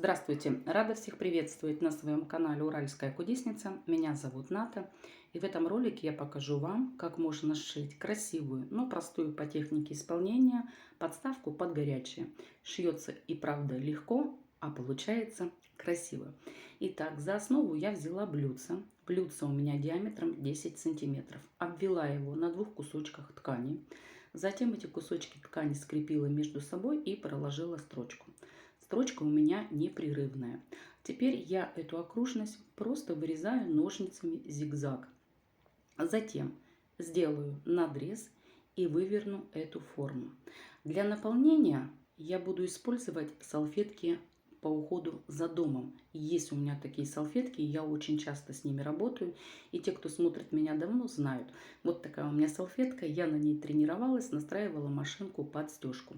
Здравствуйте! Рада всех приветствовать на своем канале Уральская кудесница. Меня зовут Ната. И в этом ролике я покажу вам, как можно сшить красивую, но простую по технике исполнения подставку под горячее. Шьется и правда легко, а получается красиво. Итак, за основу я взяла блюдце. Блюдце у меня диаметром 10 сантиметров. Обвела его на двух кусочках ткани. Затем эти кусочки ткани скрепила между собой и проложила строчку. Строчка у меня непрерывная. Теперь я эту окружность просто вырезаю ножницами зигзаг. Затем сделаю надрез и выверну эту форму. Для наполнения я буду использовать салфетки по уходу за домом. Есть у меня такие салфетки, я очень часто с ними работаю. И те, кто смотрит меня давно, знают. Вот такая у меня салфетка, я на ней тренировалась, настраивала машинку под стежку.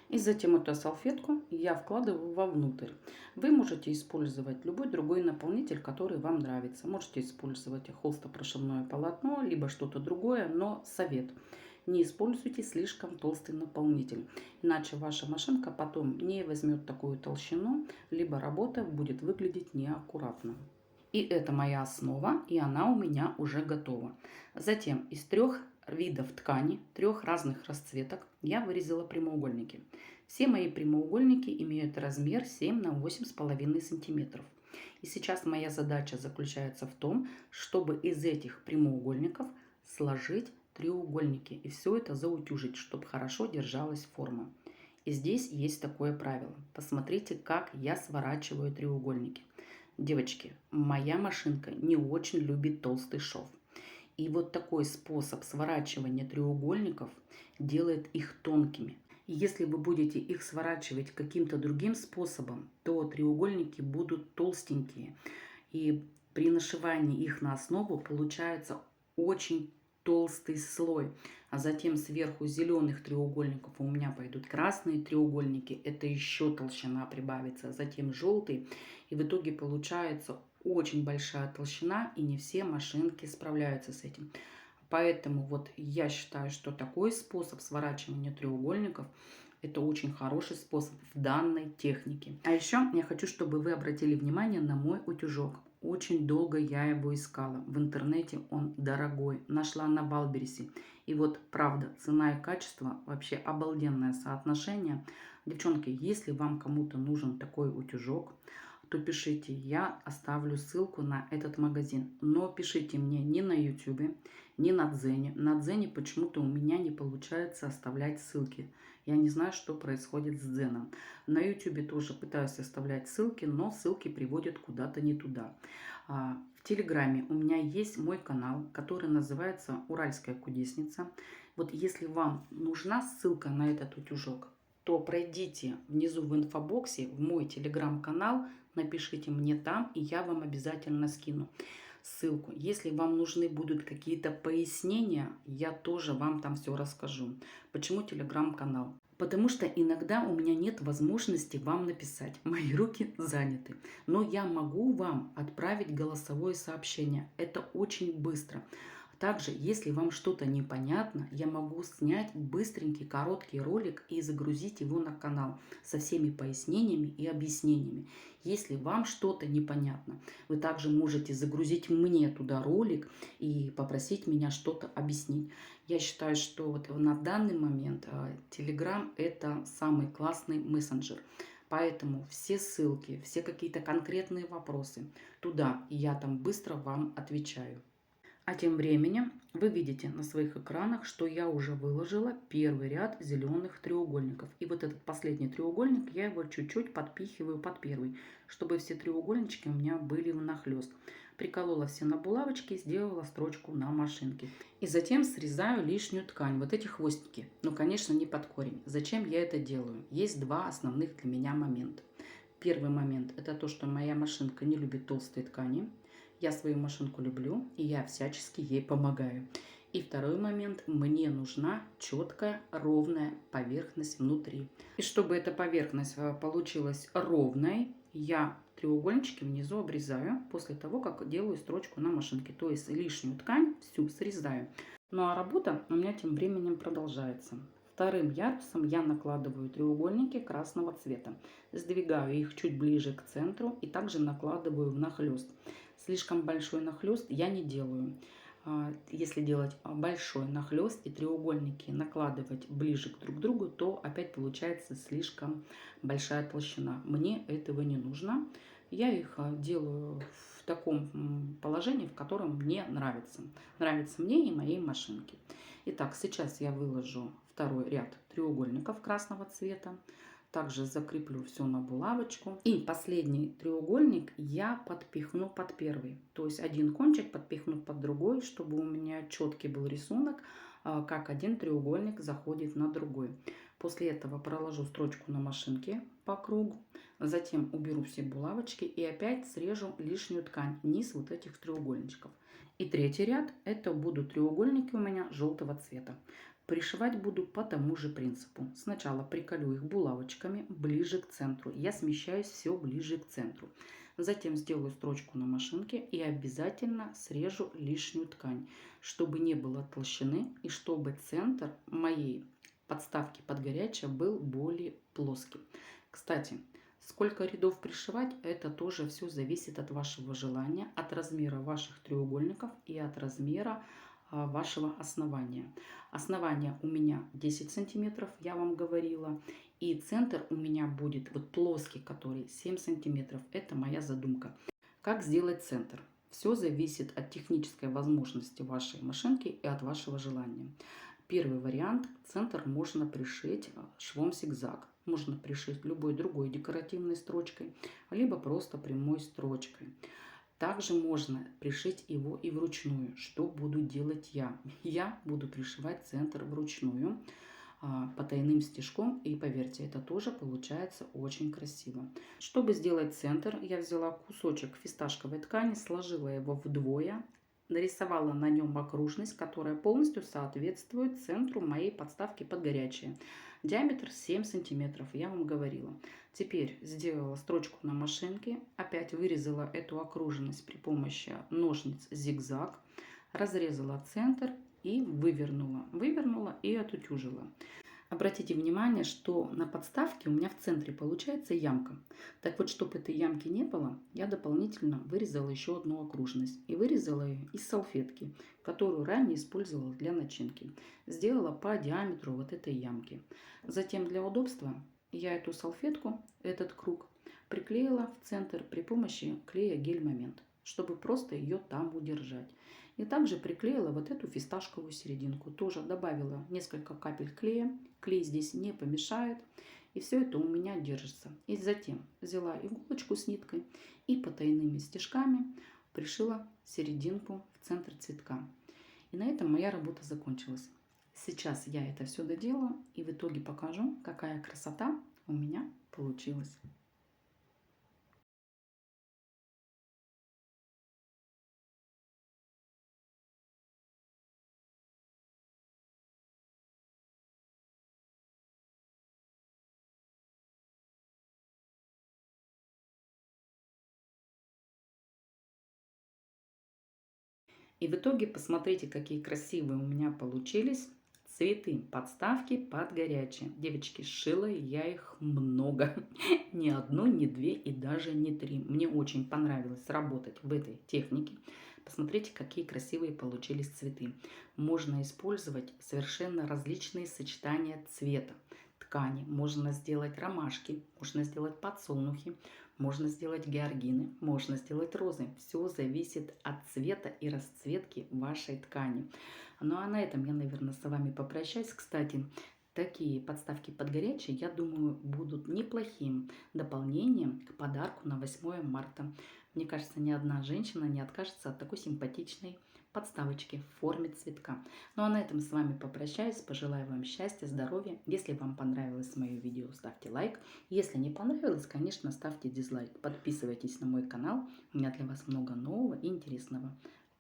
И затем эту салфетку я вкладываю вовнутрь. Вы можете использовать любой другой наполнитель, который вам нравится. Можете использовать холстопрошивное полотно, либо что-то другое, но совет: не используйте слишком толстый наполнитель, иначе ваша машинка потом не возьмет такую толщину, либо работа будет выглядеть неаккуратно. И это моя основа, и она у меня уже готова. Затем из трех видов ткани, трех разных расцветок, я вырезала прямоугольники. Все мои прямоугольники имеют размер 7 на 8,5 сантиметров. И сейчас моя задача заключается в том, чтобы из этих прямоугольников сложить треугольники и все это заутюжить, чтобы хорошо держалась форма. И здесь есть такое правило. Посмотрите, как я сворачиваю треугольники. Девочки, моя машинка не очень любит толстый шов. И вот такой способ сворачивания треугольников делает их тонкими. Если вы будете их сворачивать каким-то другим способом, то треугольники будут толстенькие. И при нашивании их на основу получается очень толстый слой. А затем сверху зеленых треугольников у меня пойдут красные треугольники. Это еще толщина прибавится. Затем желтый. И в итоге получается очень большая толщина. И не все машинки справляются с этим. Поэтому вот я считаю, что такой способ сворачивания треугольников — это очень хороший способ в данной технике. А еще я хочу, чтобы вы обратили внимание на мой утюжок. Очень долго я его искала. В интернете он дорогой. Нашла на Валбересе. И вот правда, цена и качество вообще обалденное соотношение. Девчонки, если вам кому-то нужен такой утюжок, то пишите, я оставлю ссылку на этот магазин. Но пишите мне не на YouTube, не на Дзене. На Дзене почему-то у меня не получается оставлять ссылки. Я не знаю, что происходит с Дзеном. На YouTube тоже пытаюсь оставлять ссылки, но ссылки приводят куда-то не туда. В Телеграме у меня есть мой канал, который называется Уральская кудесница. Вот если вам нужна ссылка на этот утюжок, то пройдите внизу в инфобоксе в мой телеграм-канал, напишите мне там, и я вам обязательно скину ссылку. Если вам нужны будут какие-то пояснения, я тоже вам там все расскажу. Почему телеграм-канал? Потому что иногда у меня нет возможности вам написать. Мои руки заняты. Но я могу вам отправить голосовое сообщение. Это очень быстро. Также, если вам что-то непонятно, я могу снять быстренький короткий ролик и загрузить его на канал со всеми пояснениями и объяснениями. Если вам что-то непонятно, вы также можете загрузить мне туда ролик и попросить меня что-то объяснить. Я считаю, что вот на данный момент Telegram — это самый классный мессенджер. Поэтому все ссылки, все какие-то конкретные вопросы туда, и я там быстро вам отвечаю. А тем временем вы видите на своих экранах, что я уже выложила первый ряд зеленых треугольников. И вот этот последний треугольник, я его чуть-чуть подпихиваю под первый, чтобы все треугольнички у меня были внахлёст. Приколола все на булавочки, сделала строчку на машинке. И затем срезаю лишнюю ткань, вот эти хвостики. Но, конечно, не под корень. Зачем я это делаю? Есть два основных для меня момента. Первый момент — это то, что моя машинка не любит толстые ткани. Я свою машинку люблю, и я всячески ей помогаю. И второй момент, мне нужна четкая ровная поверхность внутри. И чтобы эта поверхность получилась ровной, я треугольнички внизу обрезаю после того, как делаю строчку на машинке. То есть лишнюю ткань всю срезаю. Ну а работа у меня тем временем продолжается. Вторым ярусом я накладываю треугольники красного цвета. Сдвигаю их чуть ближе к центру и также накладываю внахлёст. Слишком большой нахлёст я не делаю. Если делать большой нахлёст и треугольники накладывать ближе к друг другу, то опять получается слишком большая толщина. Мне этого не нужно. Я их делаю в таком положении, в котором мне нравится. Нравится мне и моей машинке. Итак, сейчас я выложу второй ряд треугольников красного цвета. Также закреплю все на булавочку. И последний треугольник я подпихну под первый. То есть один кончик подпихну под другой, чтобы у меня четкий был рисунок, как один треугольник заходит на другой. После этого проложу строчку на машинке по кругу. Затем уберу все булавочки и опять срежу лишнюю ткань, низ вот этих треугольничков. И третий ряд это будут треугольники у меня желтого цвета. Пришивать буду по тому же принципу. Сначала приколю их булавочками ближе к центру. Я смещаюсь все ближе к центру. Затем сделаю строчку на машинке и обязательно срежу лишнюю ткань, чтобы не было толщины и чтобы центр моей подставки под горячее был более плоский. Кстати, сколько рядов пришивать, это тоже все зависит от вашего желания, от размера ваших треугольников и от размера вашего основания. Основание у меня 10 сантиметров, я вам говорила. И центр у меня будет вот плоский, который 7 сантиметров. Это моя задумка. Как сделать центр? Все зависит от технической возможности вашей машинки и от вашего желания. Первый вариант. Центр можно пришить швом зигзаг. Можно пришить любой другой декоративной строчкой, либо просто прямой строчкой. Также можно пришить его и вручную. Что буду делать я? Я буду пришивать центр вручную потайным стежком. И поверьте, это тоже получается очень красиво. Чтобы сделать центр, я взяла кусочек фисташковой ткани, сложила его вдвое. Нарисовала на нем окружность, которая полностью соответствует центру моей подставки под горячее. Диаметр 7 сантиметров, я вам говорила. Теперь сделала строчку на машинке, опять вырезала эту окружность при помощи ножниц зигзаг, разрезала центр и вывернула. Вывернула и отутюжила. Обратите внимание, что на подставке у меня в центре получается ямка. Так вот, чтобы этой ямки не было, я дополнительно вырезала еще одну окружность. И вырезала ее из салфетки, которую ранее использовала для начинки. Сделала по диаметру вот этой ямки. Затем для удобства я эту салфетку, этот круг, приклеила в центр при помощи клея гель-момент, чтобы просто ее там удержать. И также приклеила вот эту фисташковую серединку. Тоже добавила несколько капель клея. Клей здесь не помешает. И все это у меня держится. И затем взяла иголочку с ниткой и потайными стежками пришила серединку в центр цветка. И на этом моя работа закончилась. Сейчас я это все доделаю и в итоге покажу, какая красота у меня получилась. И в итоге посмотрите, какие красивые у меня получились цветы, подставки под горячее. Девочки, сшила я их много. Не одну, не две и даже не три. Мне очень понравилось работать в этой технике. Посмотрите, какие красивые получились цветы. Можно использовать совершенно различные сочетания цвета ткани. Можно сделать ромашки, можно сделать подсолнухи, можно сделать георгины, можно сделать розы. Все зависит от цвета и расцветки вашей ткани. Ну а на этом я, наверное, с вами попрощаюсь. Кстати, такие подставки под горячее, я думаю, будут неплохим дополнением к подарку на 8 марта. Мне кажется, ни одна женщина не откажется от такой симпатичной подставочки в форме цветка. Ну а на этом с вами попрощаюсь. Пожелаю вам счастья, здоровья. Если вам понравилось мое видео, ставьте лайк. Если не понравилось, конечно, ставьте дизлайк. Подписывайтесь на мой канал. У меня для вас много нового и интересного.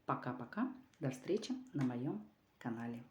Пока-пока. До встречи на моем канале.